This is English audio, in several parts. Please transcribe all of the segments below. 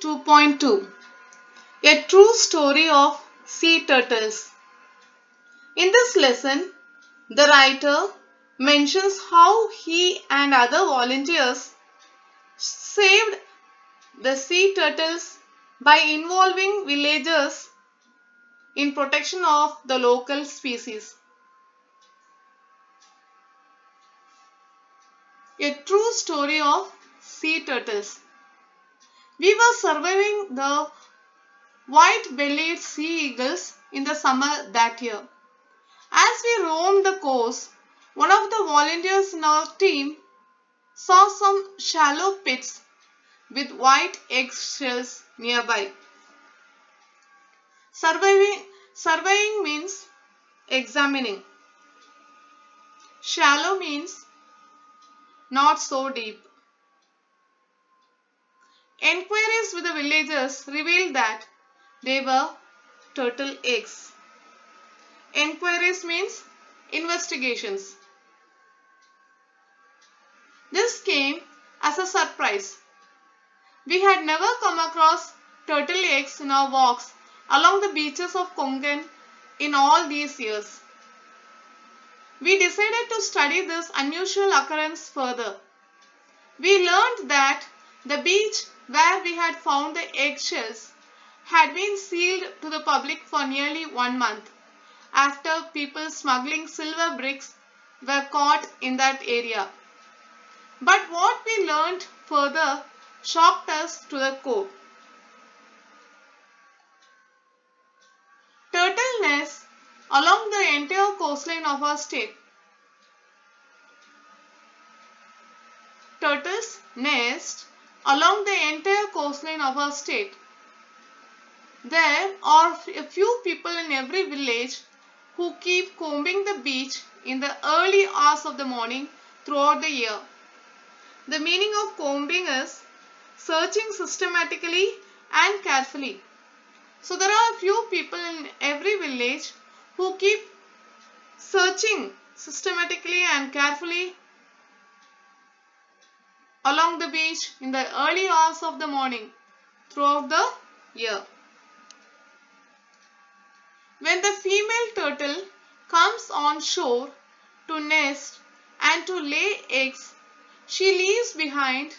2.2 A True Story of Sea Turtles. In this lesson, the writer mentions how he and other volunteers saved the sea turtles by involving villagers in protection of the local species. A true story of sea turtles. We were surviving the white-bellied sea eagles in the summer that year. As we roamed the coast, one of the volunteers in our team saw some shallow pits with white eggshells nearby. Surveying means examining. Shallow means not so deep. Enquiries with the villagers revealed that they were turtle eggs. Enquiries means investigations. This came as a surprise. We had never come across turtle eggs in our walks along the beaches of Konkan in all these years. We decided to study this unusual occurrence further. We learned that the beach where we had found the eggshells had been sealed to the public for nearly 1 month after people smuggling silver bricks were caught in that area. But what we learned further shocked us to the core. Turtle nests along the entire coastline of our state. Turtles nest along the entire coastline of our state. There are a few people in every village who keep combing the beach in the early hours of the morning throughout the year. The meaning of combing is searching systematically and carefully. So there are a few people in every village who keep searching systematically and carefully along the beach in the early hours of the morning throughout the year. When the female turtle comes on shore to nest and to lay eggs, she leaves behind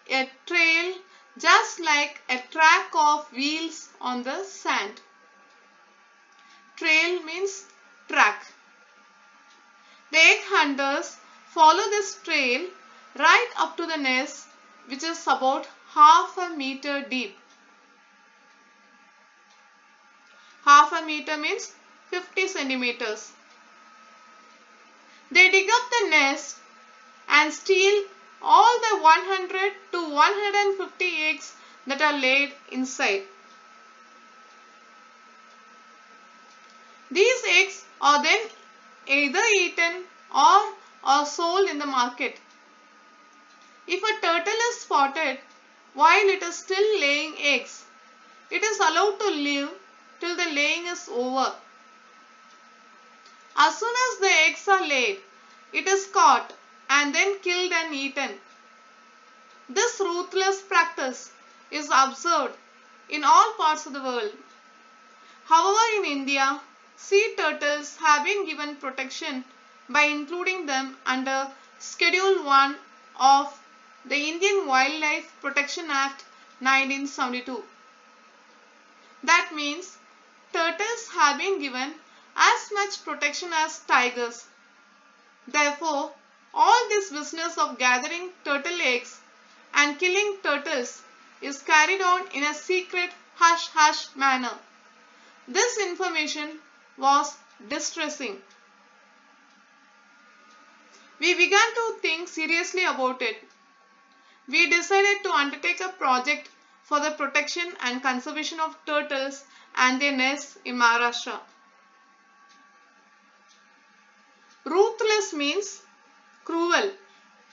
a trail just like a track of wheels on the sand. Trail means track. The egg hunters follow this trail right up to the nest, which is about half a meter deep. Half a meter means 50 centimeters. They dig up the nest and steal all the 100 to 150 eggs that are laid inside. These eggs are then either eaten or are sold in the market. If a turtle is spotted while it is still laying eggs, it is allowed to live till the laying is over. As soon as the eggs are laid, it is caught and then killed and eaten. This ruthless practice is observed in all parts of the world. However, in India, sea turtles have been given protection by including them under Schedule 1 of the Indian Wildlife Protection Act 1972. That means turtles have been given as much protection as tigers. Therefore, all this business of gathering turtle eggs and killing turtles is carried on in a secret hush-hush manner. This information was distressing. We began to think seriously about it. We decided to undertake a project for the protection and conservation of turtles and their nests in Maharashtra. Ruthless means cruel.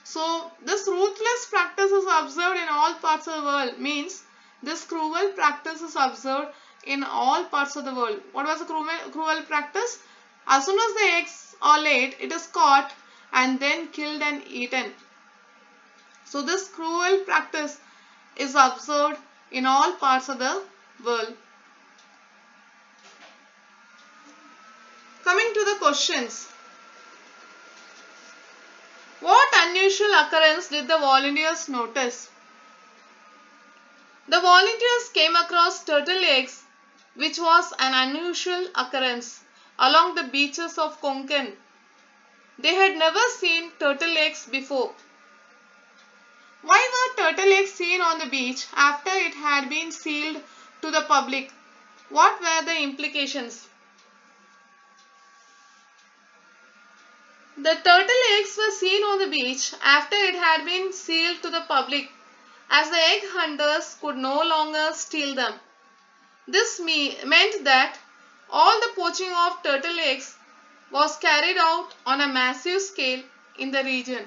So this ruthless practice is observed in all parts of the world, means this cruel practice is observed in all parts of the world. What was the cruel practice? As soon as the eggs are laid, it is caught and then killed and eaten. So this cruel practice is observed in all parts of the world. Coming to the questions. What unusual occurrence did the volunteers notice? The volunteers came across turtle eggs, which was an unusual occurrence, along the beaches of Konkan. They had never seen turtle eggs before. Why were turtle eggs seen on the beach after it had been sealed to the public? What were the implications? The turtle eggs were seen on the beach after it had been sealed to the public, as the egg hunters could no longer steal them. This meant that all the poaching of turtle eggs was carried out on a massive scale in the region.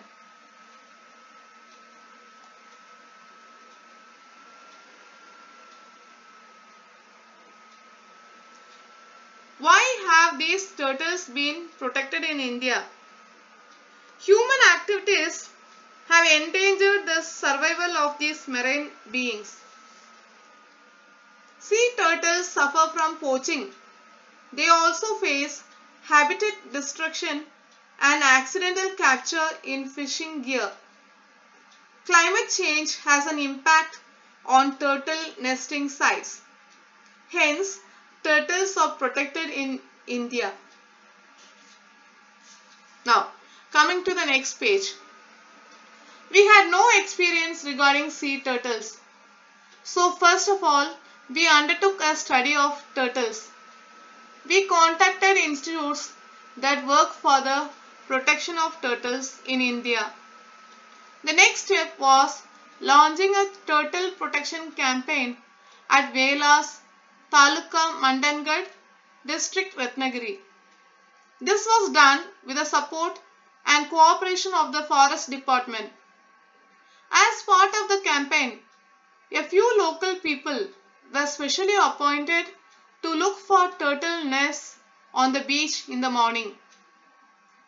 Why have these turtles been protected in India? Human activities have endangered the survival of these marine beings. Sea turtles suffer from poaching. They also face habitat destruction and accidental capture in fishing gear. Climate change has an impact on turtle nesting sites. Hence, turtles are protected in India. Now, coming to the next page. We had no experience regarding sea turtles. So first of all, we undertook a study of turtles. We contacted institutes that work for the protection of turtles in India. The next step was launching a turtle protection campaign at Velas, Taluka Mandangad, District Ratnagiri. This was done with the support and cooperation of the Forest Department. As part of the campaign, a few local people were specially appointed to look for turtle nests on the beach in the morning.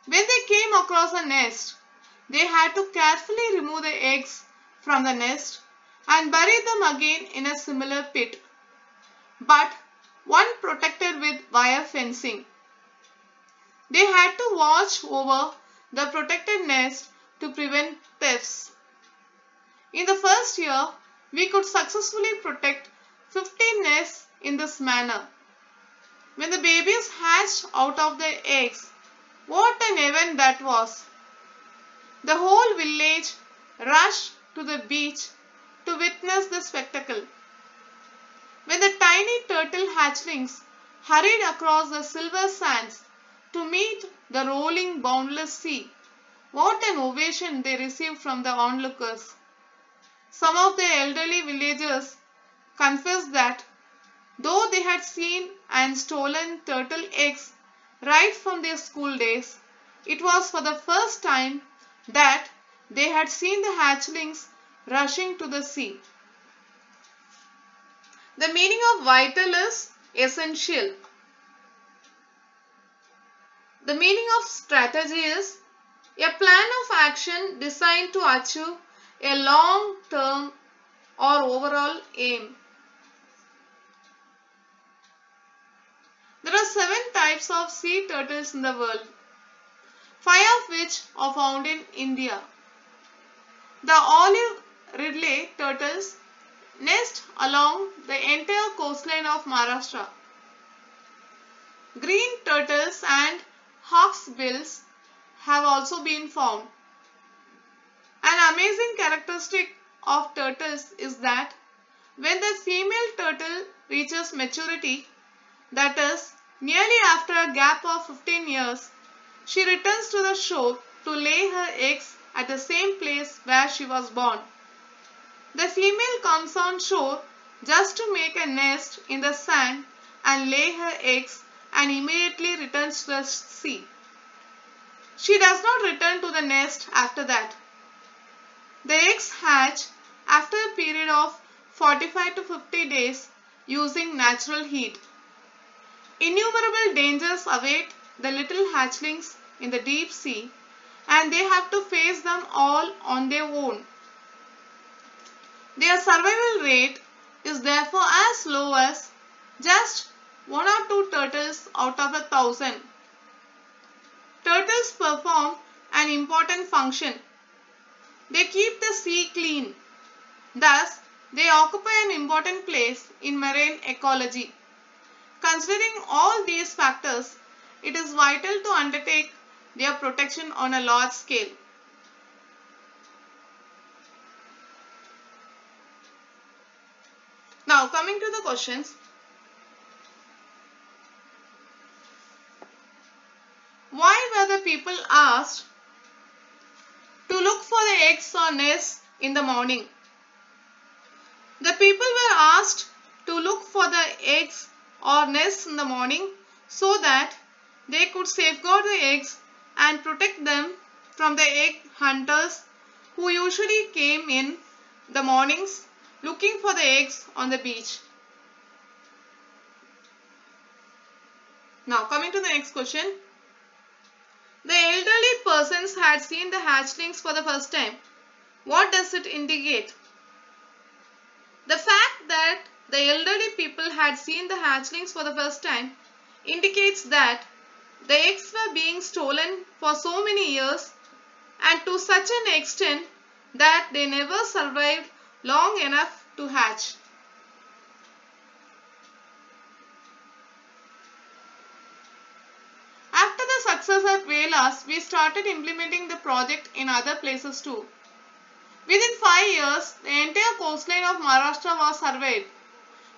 When they came across a nest, they had to carefully remove the eggs from the nest and bury them again in a similar pit, but one protected with wire fencing. They had to watch over the protected nest to prevent thefts. In the first year, we could successfully protect 15 nests in this manner. When the babies hatched out of their eggs, what an event that was! The whole village rushed to the beach to witness the spectacle. When the tiny turtle hatchlings hurried across the silver sands to meet the rolling boundless sea, what an ovation they received from the onlookers. Some of the elderly villagers confessed that though they had seen and stolen turtle eggs right from their school days, it was for the first time that they had seen the hatchlings rushing to the sea. The meaning of vital is essential. The meaning of strategy is a plan of action designed to achieve a long-term or overall aim. There are 7 types of sea turtles in the world, 5 of which are found in India. The olive ridley turtles nest along the entire coastline of Maharashtra. Green turtles and hawksbills have also been found. An amazing characteristic of turtles is that when the female turtle reaches maturity, that is, nearly after a gap of 15 years, she returns to the shore to lay her eggs at the same place where she was born. The female comes on shore just to make a nest in the sand and lay her eggs and immediately returns to the sea. She does not return to the nest after that. The eggs hatch after a period of 45 to 50 days using natural heat. Innumerable dangers await the little hatchlings in the deep sea, and they have to face them all on their own. Their survival rate is therefore as low as just 1 or 2 turtles out of 1,000. Turtles perform an important function. They keep the sea clean. Thus, they occupy an important place in marine ecology. Considering all these factors, it is vital to undertake their protection on a large scale. Now, coming to the questions. Why were the people asked to look for the eggs or nests in the morning? The people were asked to look for the eggs or nests in the morning so that they could safeguard the eggs and protect them from the egg hunters who usually came in the mornings looking for the eggs on the beach. Now coming to the next question. The elderly persons had seen the hatchlings for the first time. What does it indicate? The fact that the elderly people had seen the hatchlings for the first time indicates that the eggs were being stolen for so many years and to such an extent that they never survived long enough to hatch. After the success at Velas, we started implementing the project in other places too. Within 5 years, the entire coastline of Maharashtra was surveyed.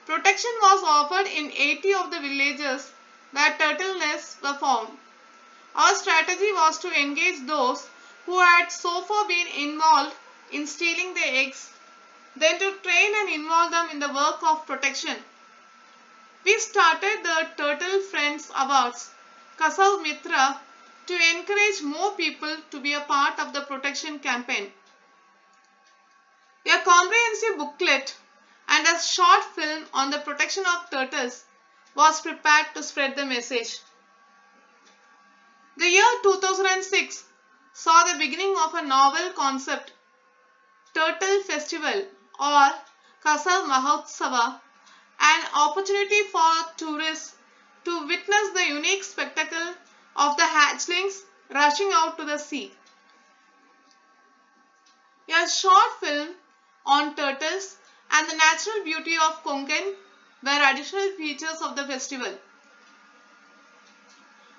Protection was offered in 80 of the villages where turtle nests were found. Our strategy was to engage those who had so far been involved in stealing the eggs, then to train and involve them in the work of protection. We started the Turtle Friends Awards, Kasav Mitra, to encourage more people to be a part of the protection campaign. A comprehensive booklet and a short film on the protection of turtles was prepared to spread the message. The year 2006 saw the beginning of a novel concept, Turtle Festival or Kasav Mahotsava, an opportunity for tourists to witness the unique spectacle of the hatchlings rushing out to the sea. A short film on turtles and the natural beauty of Konkan were additional features of the festival.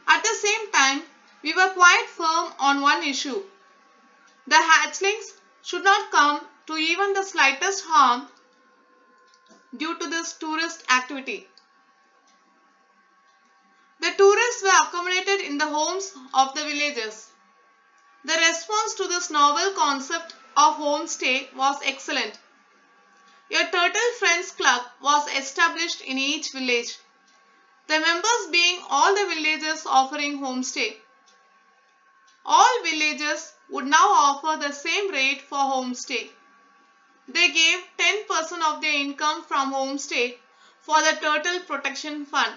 At the same time, we were quite firm on one issue. The hatchlings should not come to even the slightest harm due to this tourist activity. The tourists were accommodated in the homes of the villagers. The response to this novel concept of homestay was excellent. A Turtle Friends Club was established in each village, the members being all the villagers offering homestay. All villages would now offer the same rate for homestay. They gave 10% of their income from homestay for the Turtle Protection Fund.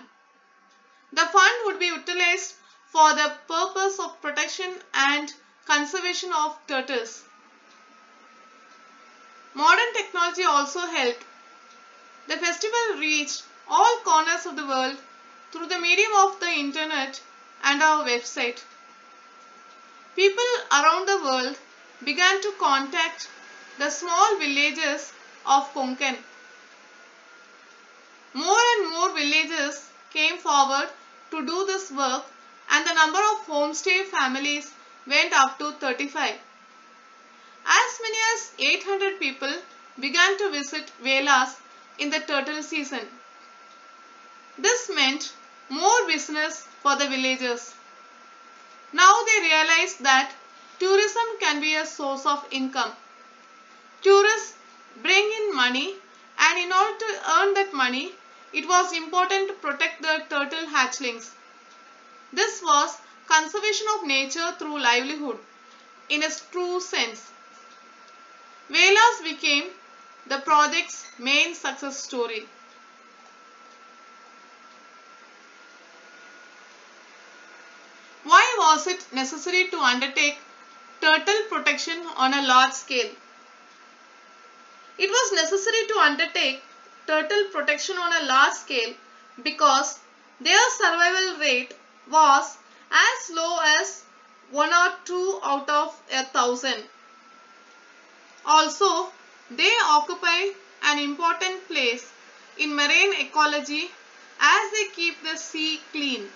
The fund would be utilized for the purpose of protection and conservation of turtles. Modern technology also helped. The festival reached all corners of the world through the medium of the internet and our website. People around the world began to contact the small villages of Konkan. More and more villages came forward to do this work and the number of homestay families went up to 35. As many as 800 people began to visit Velas in the turtle season. This meant more business for the villagers. Now they realized that tourism can be a source of income. Tourists bring in money, and in order to earn that money, it was important to protect the turtle hatchlings. This was conservation of nature through livelihood in its true sense. Velas became the project's main success story. Why was it necessary to undertake turtle protection on a large scale? It was necessary to undertake turtle protection on a large scale because their survival rate was as low as 1 or 2 out of 1,000. Also, they occupy an important place in marine ecology as they keep the sea clean.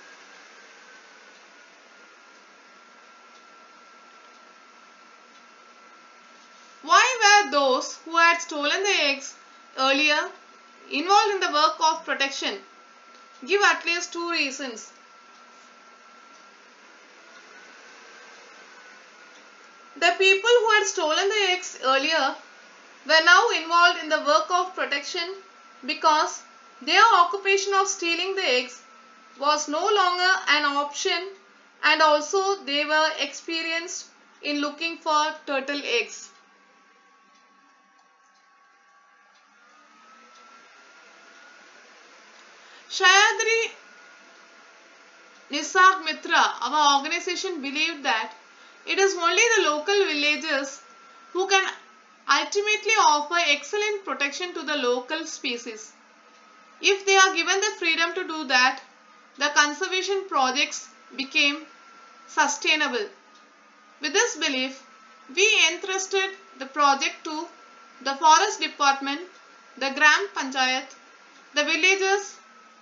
Why were those who had stolen the eggs earlier involved in the work of protection? Give at least 2 reasons. The people who had stolen the eggs earlier were now involved in the work of protection because their occupation of stealing the eggs was no longer an option, and also they were experienced in looking for turtle eggs. Sahyadri Nisarg Mitra, our organization, believed that it is only the local villagers who can ultimately offer excellent protection to the local species. If they are given the freedom to do that, the conservation projects became sustainable. With this belief, we entrusted the project to the Forest Department, the Gram Panchayat, the villagers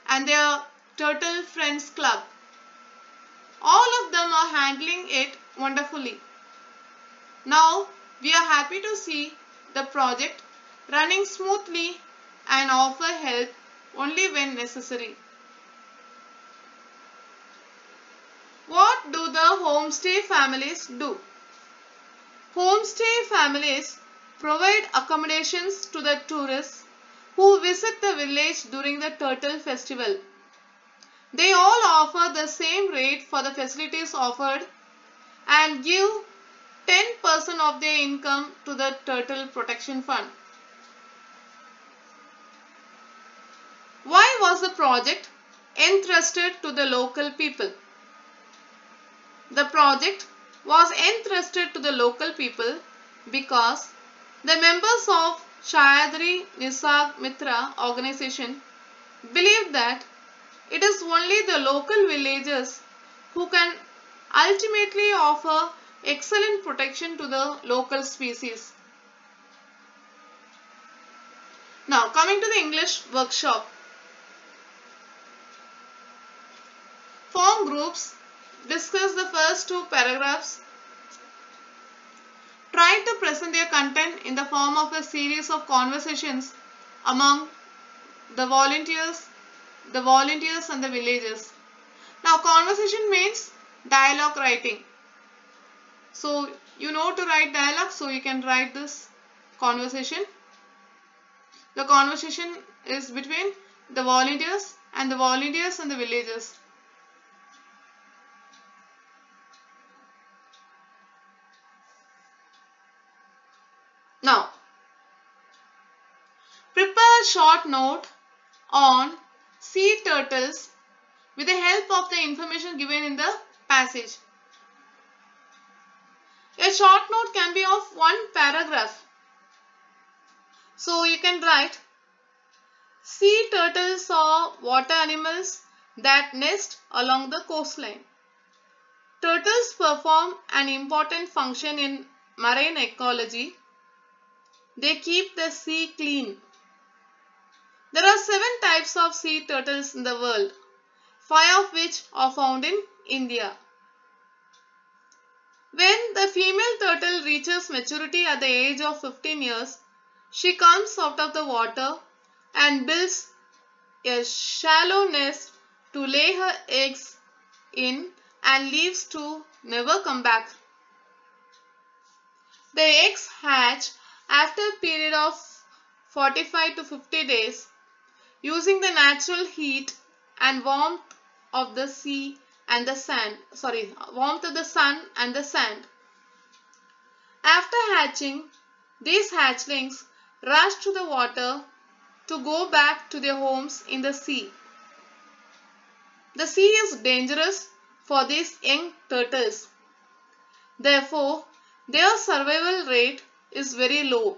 and their Turtle Friends Club. All of them are handling it wonderfully. Now we are happy to see the project running smoothly and offer help only when necessary. What do the homestay families do? Homestay families provide accommodations to the tourists who visit the village during the Turtle Festival. They all offer the same rate for the facilities offered and give 10% of their income to the Turtle Protection Fund. Why was the project entrusted to the local people? The project was entrusted to the local people because the members of Sahyadri Nisarg Mitra organization believed that it is only the local villagers who can ultimately offer excellent protection to the local species. Now coming to the English workshop. Form groups, discuss the first 2 paragraphs. Try to present their content in the form of a series of conversations among the volunteers and the villagers. Now conversation means dialogue writing. So you know to write dialogue, so you can write this conversation. The conversation is between the volunteers and the villagers. Now, prepare a short note on sea turtles with the help of the information given in the passage. A short note can be of 1 paragraph. So you can write, sea turtles are water animals that nest along the coastline. Turtles perform an important function in marine ecology. They keep the sea clean. There are 7 types of sea turtles in the world, 5 of which are found in India. When the female turtle reaches maturity at the age of 15 years, she comes out of the water and builds a shallow nest to lay her eggs in and leaves to never come back. The eggs hatch after a period of 45 to 50 days using the natural heat and warmth of the sea and the sand. Warmth of the sun and the sand. After hatching, these hatchlings rush to the water to go back to their homes in the sea. The sea is dangerous for these young turtles. Therefore, their survival rate is very low.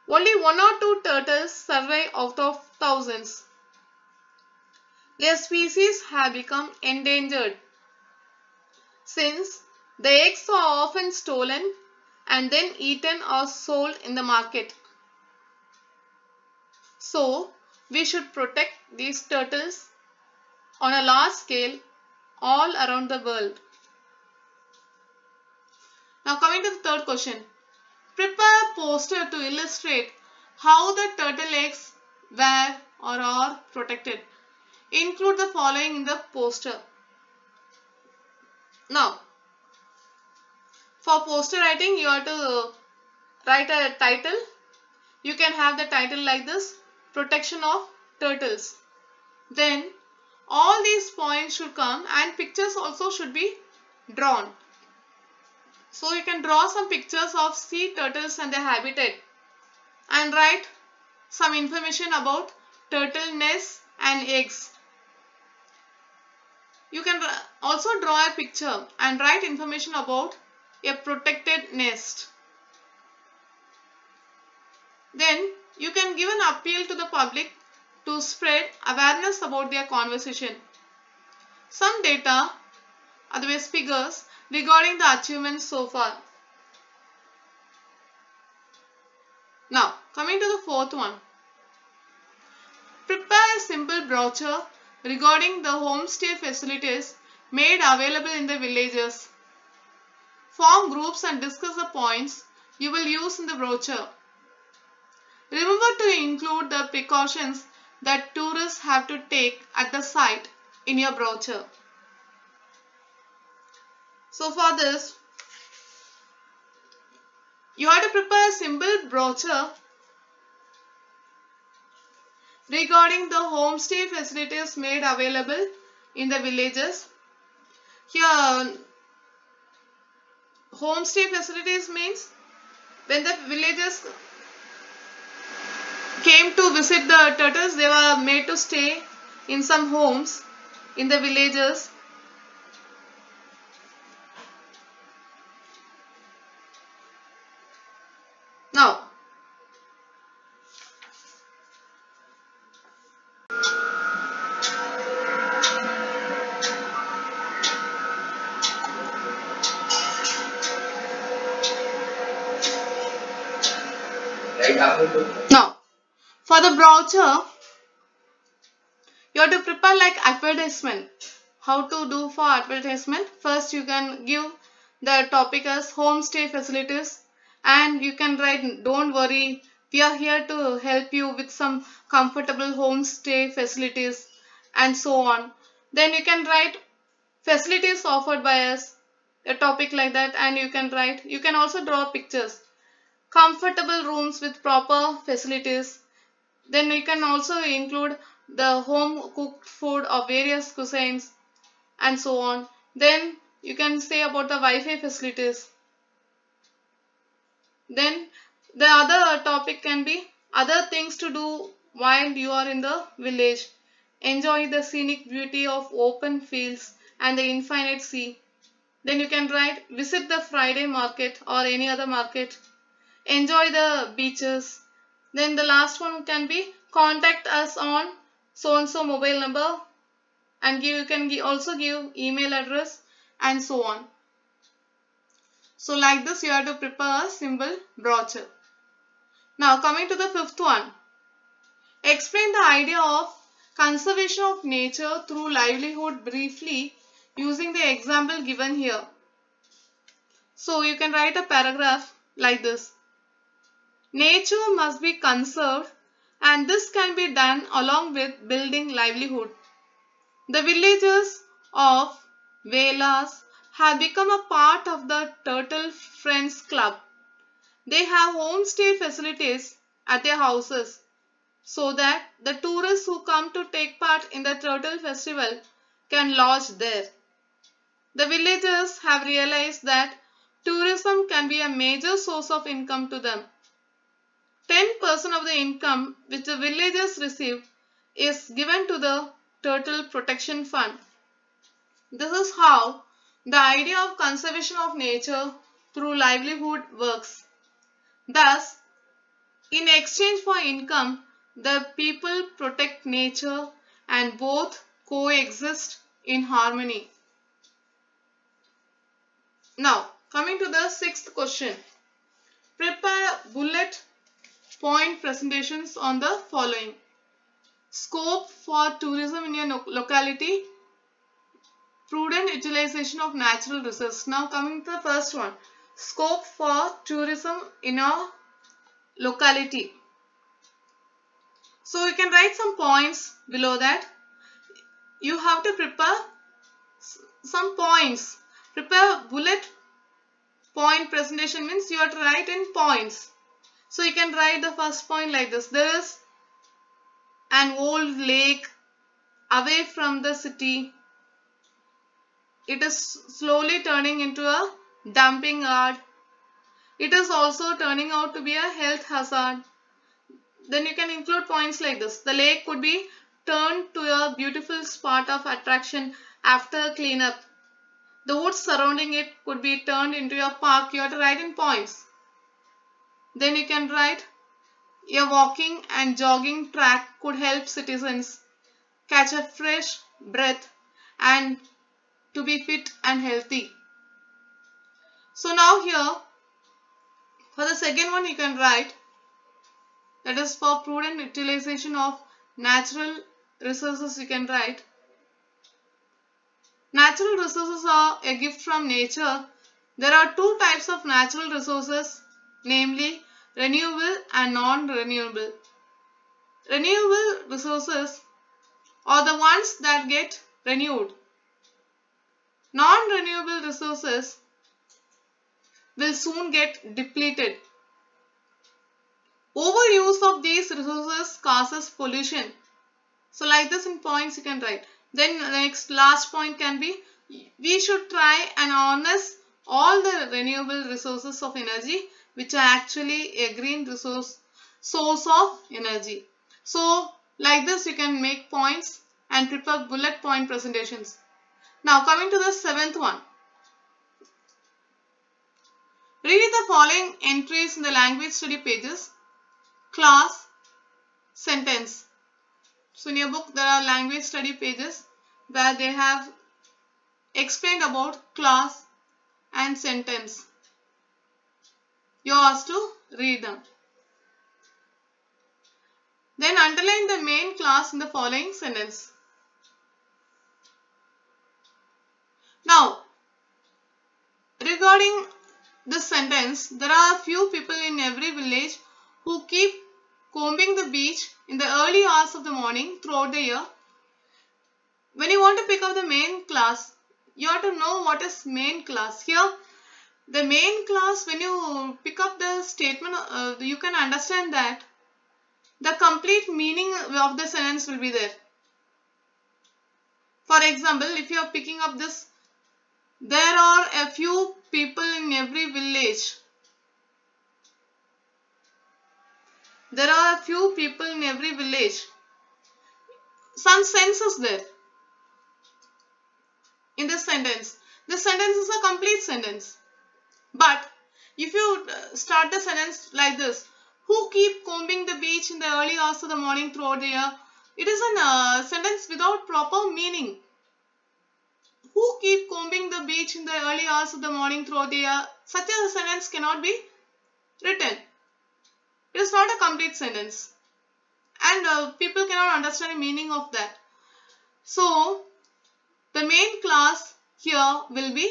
Only one or two turtles survive out of thousands. Their species have become endangered since the eggs are often stolen and then eaten or sold in the market. So, we should protect these turtles on a large scale all around the world. Now coming to the third question. Prepare a poster to illustrate how the turtle eggs were or are protected. Include the following in the poster. Now, for poster writing, you have to write a title. You can have the title like this, Protection of Turtles. Then, all these points should come and pictures also should be drawn. So, you can draw some pictures of sea turtles and their habitat and write some information about turtle nests and eggs. You can also draw a picture and write information about a protected nest. Then you can give an appeal to the public to spread awareness about their conversation. Some data, otherwise figures, regarding the achievements so far. Now, coming to the fourth one. Prepare a simple brochure regarding the homestay facilities made available in the villages. Form groups and discuss the points you will use in the brochure. Remember to include the precautions that tourists have to take at the site in your brochure. So for this, you have to prepare a simple brochure regarding the homestay facilities made available in the villages. Here, homestay facilities means when the villagers came to visit the turtles, they were made to stay in some homes in the villages. Now, now, for the brochure, you have to prepare like advertisement. How to do for advertisement? First, you can give the topic as homestay facilities, and you can write, "Don't worry, we are here to help you with some comfortable homestay facilities," and so on. Then you can write facilities offered by us, a topic like that, and you can write. You can also draw pictures. Comfortable rooms with proper facilities. Then you can also include the home cooked food of various cuisines and so on. Then you can say about the Wi-Fi facilities. Then the other topic can be other things to do while you are in the village. Enjoy the scenic beauty of open fields and the infinite sea. Then you can write visit the Friday market or any other market. Enjoy the beaches. Then the last one can be contact us on so and so mobile number, and you can also give email address and so on. So like this you have to prepare a simple brochure. Now coming to the fifth one. Explain the idea of conservation of nature through livelihood briefly using the example given here. So you can write a paragraph like this. Nature must be conserved, and this can be done along with building livelihood. The villages of Velas have become a part of the Turtle Friends Club. They have homestay facilities at their houses so that the tourists who come to take part in the Turtle Festival can lodge there. The villagers have realized that tourism can be a major source of income to them. 10% of the income which the villagers receive is given to the Turtle Protection Fund. This is how the idea of conservation of nature through livelihood works. Thus, In exchange for income, the people protect nature and both coexist in harmony. Now, coming to the sixth question. Prepare bullet point presentations on the following. Scope for tourism in your locality, prudent utilization of natural resources. Now coming to the first one. Scope for tourism in a locality. So you can write some points below that. You have to prepare some points. Prepare bullet point presentation means you have to write in points. So you can write the first point like this. There is an old lake away from the city. It is slowly turning into a dumping yard. It is also turning out to be a health hazard. Then you can include points like this. The lake could be turned to a beautiful spot of attraction after cleanup. The woods surrounding it could be turned into a park. You have to write in points. Then you can write a walking and jogging track could help citizens catch a fresh breath and to be fit and healthy. So now here, for the second one you can write, that is for prudent utilization of natural resources. You can write, natural resources are a gift from nature. There are two types of natural resources, namely renewable and non-renewable. Renewable resources are the ones that get renewed. Non-renewable resources will soon get depleted. Overuse of these resources causes pollution. So like this in points you can write. Then the next last point can be, we should try and harness all the renewable resources of energy which are actually a green source of energy. So like this you can make points and prepare bullet point presentations. Now coming to the seventh one. Read the following entries in the language study pages. Class, sentence. So in your book there are language study pages where they have explained about class and sentence. You are asked to read them. Then underline the main class in the following sentence. Now, regarding this sentence, there are a few people in every village who keep combing the beach in the early hours of the morning throughout the year. When you want to pick up the main class, you have to know what is main class. Here, the main class, when you pick up the statement, you can understand that the complete meaning of the sentence will be there. For example, if you are picking up this, there are a few people in every village. There are a few people in every village. Some sense is there in this sentence. This sentence is a complete sentence. But if you start the sentence like this, who keep combing the beach in the early hours of the morning throughout the year, it is a sentence without proper meaning. Who keep combing the beach in the early hours of the morning throughout the year, such a sentence cannot be written. It is not a complete sentence. And people cannot understand the meaning of that. So, the main class here will be,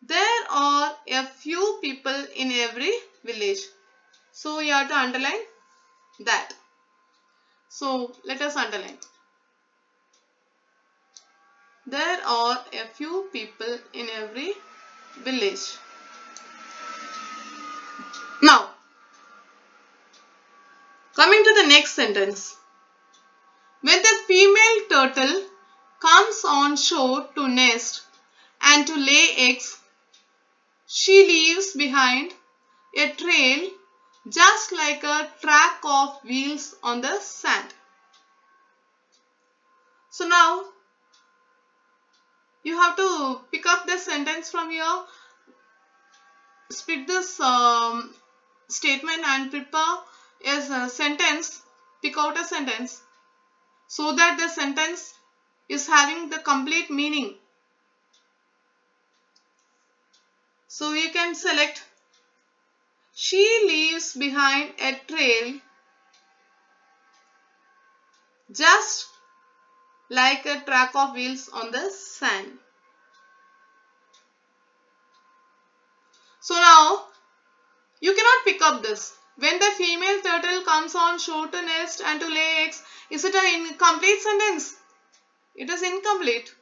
there are a few people in every village. So, you have to underline that. So, let us underline. There are a few people in every village. Now, coming to the next sentence. When the female turtle comes on shore to nest and to lay eggs, she leaves behind a trail just like a track of wheels on the sand. So now, you have to pick up the sentence from here, split this statement and prepare a sentence, pick out a sentence so that the sentence is having the complete meaning. So you can select, she leaves behind a trail just like a track of wheels on the sand. So now you cannot pick up this. When the female turtle comes on shore to nest and to lay eggs, is it an incomplete sentence? It is incomplete.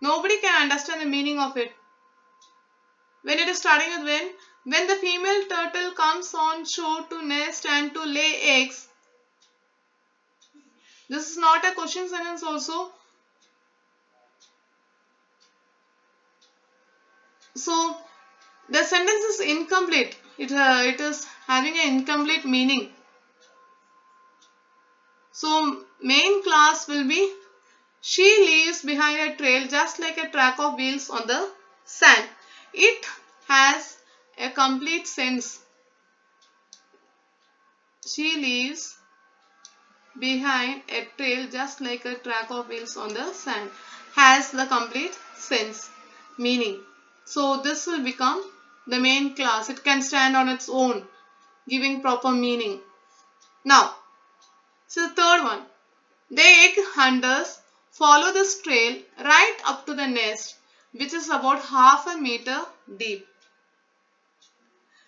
Nobody can understand the meaning of it. When it is starting with when the female turtle comes on shore to nest and to lay eggs, this is not a question sentence also. So the sentence is incomplete. It is having an incomplete meaning. So main clause will be, she leaves behind a trail just like a track of wheels on the sand. It has a complete sense. She leaves behind a trail just like a track of wheels on the sand. Has the complete sense, meaning. So this will become the main clause. It can stand on its own, giving proper meaning. Now, so the third one. The egg hunters follow this trail right up to the nest, which is about half a meter deep.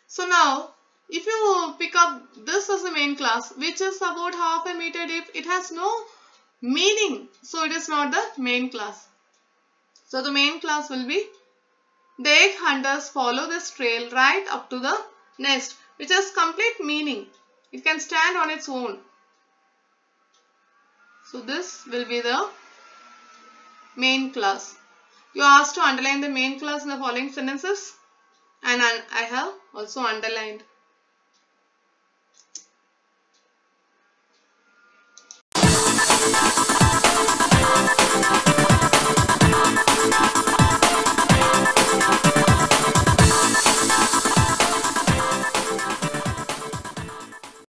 So now, if you pick up this as a main class, which is about half a meter deep, it has no meaning. So it is not the main class. So the main class will be, the egg hunters follow this trail right up to the nest, which has complete meaning. It can stand on its own. So this will be the main class. You are asked to underline the main class in the following sentences, and I have also underlined.